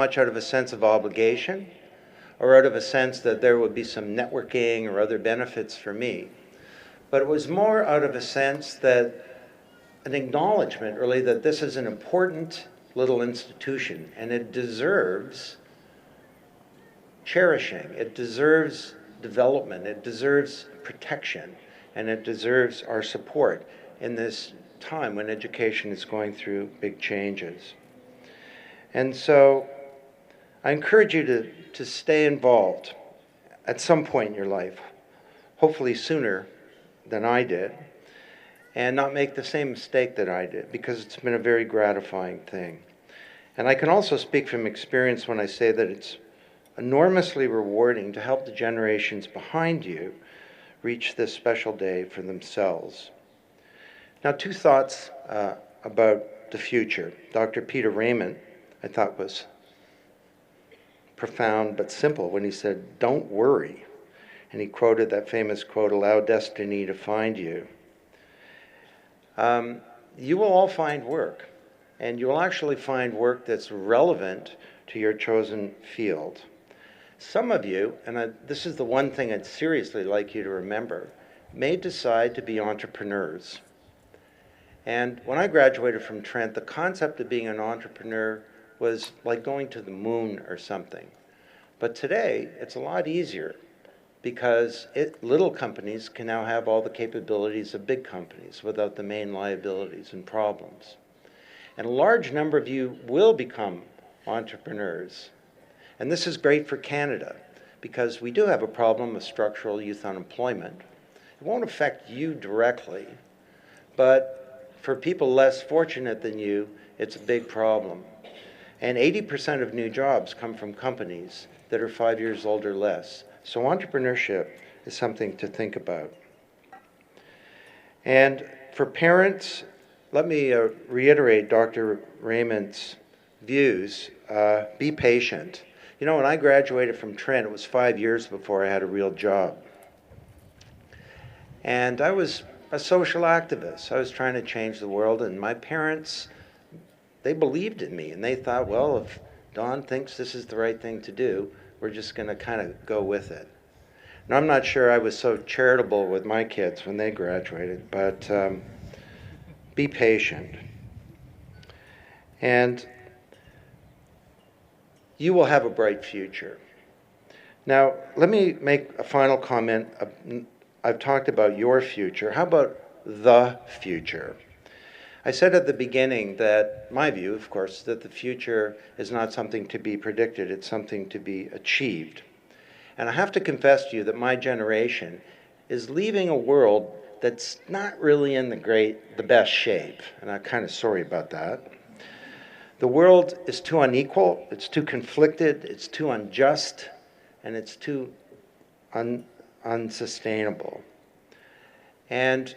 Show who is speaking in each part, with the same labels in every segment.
Speaker 1: much out of a sense of obligation or out of a sense that there would be some networking or other benefits for me, but it was more out of a sense that an acknowledgement really that this is an important little institution and it deserves cherishing, it deserves development, it deserves protection, and it deserves our support in this time when education is going through big changes. And so I encourage you to stay involved at some point in your life, hopefully sooner than I did, and not make the same mistake that I did, because it's been a very gratifying thing. And I can also speak from experience when I say that it's enormously rewarding to help the generations behind you reach this special day for themselves. Now, two thoughts about the future. Dr. Peter Raymond, I thought, was profound but simple when he said, "Don't worry." And he quoted that famous quote, "Allow destiny to find you." You will all find work, and you will actually find work that's relevant to your chosen field. Some of you, and this is the one thing I'd seriously like you to remember, may decide to be entrepreneurs. And when I graduated from Trent, the concept of being an entrepreneur was like going to the moon or something. But today, it's a lot easier because little companies can now have all the capabilities of big companies without the main liabilities and problems. And a large number of you will become entrepreneurs. And this is great for Canada because we do have a problem of structural youth unemployment. It won't affect you directly, but for people less fortunate than you, it's a big problem. And 80% of new jobs come from companies that are 5 years old or less. So entrepreneurship is something to think about. And for parents, let me reiterate Dr. Raymond's views. Be patient. You know, when I graduated from Trent, it was 5 years before I had a real job. And I was a social activist. I was trying to change the world, and my parents, they believed in me, and they thought, well, if Don thinks this is the right thing to do, we're just going to kind of go with it. Now, I'm not sure I was so charitable with my kids when they graduated, but be patient. And you will have a bright future. Now, let me make a final comment. I've talked about your future. How about the future? I said at the beginning that my view, of course, is that the future is not something to be predicted, it's something to be achieved. And I have to confess to you that my generation is leaving a world that's not really in the best shape, and I'm kind of sorry about that. The world is too unequal, it's too conflicted, it's too unjust, and it's too unsustainable. And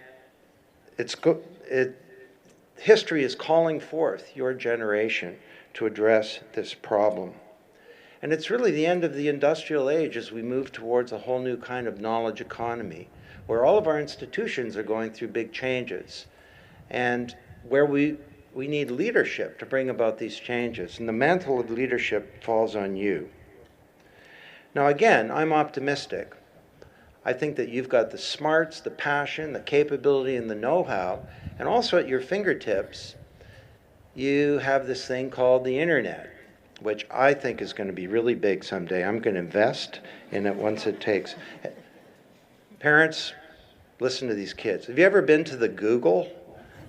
Speaker 1: history is calling forth your generation to address this problem. And it's really the end of the industrial age as we move towards a whole new kind of knowledge economy, where all of our institutions are going through big changes, and where we need leadership to bring about these changes. And the mantle of leadership falls on you. Now again, I'm optimistic. I think that you've got the smarts, the passion, the capability, and the know-how, and also at your fingertips, you have this thing called the internet, which I think is going to be really big someday. I'm going to invest in it once it takes. Parents, listen to these kids. Have you ever been to the Google?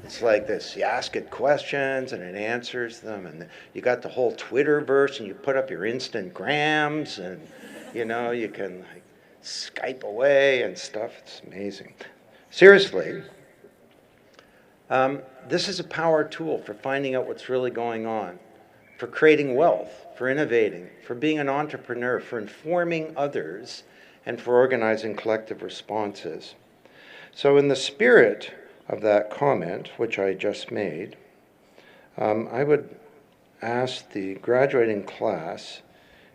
Speaker 1: It's like this, you ask it questions and it answers them, and you got the whole Twitterverse, and you put up your Instagrams, and you know, you can like Skype away and stuff. It's amazing. Seriously, this is a power tool for finding out what's really going on, for creating wealth, for innovating, for being an entrepreneur, for informing others, and for organizing collective responses. So in the spirit of that comment, which I just made, I would ask the graduating class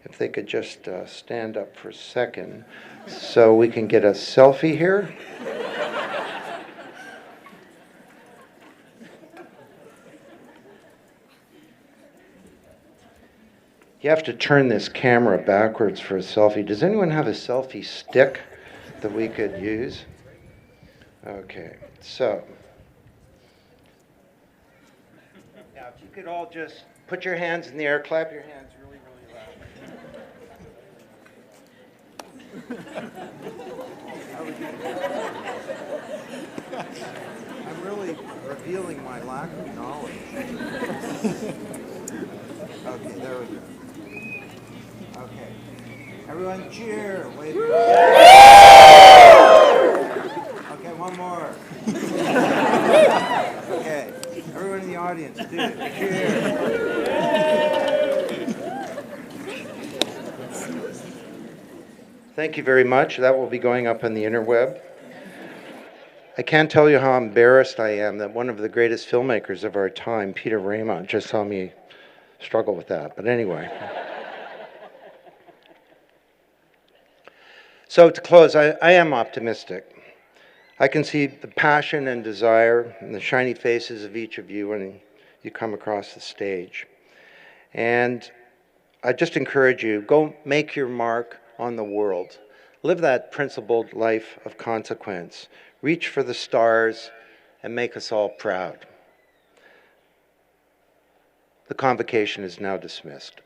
Speaker 1: if they could just stand up for a second so we can get a selfie here. You have to turn this camera backwards for a selfie. Does anyone have a selfie stick that we could use? Okay, so. Now, if you could all just put your hands in the air, clap your hands really, really loud. I'm really revealing my lack of knowledge. Okay, there we go. Okay. Everyone cheer. Wave your Okay, one more. Okay. Everyone in the audience, do cheer. Thank you very much. That will be going up on the interweb. I can't tell you how embarrassed I am that one of the greatest filmmakers of our time, Peter Raymond, just saw me struggle with that. But anyway. So to close, I am optimistic. I can see the passion and desire in the shiny faces of each of you when you come across the stage. And I just encourage you, go make your mark on the world. Live that principled life of consequence. Reach for the stars and make us all proud. The convocation is now dismissed.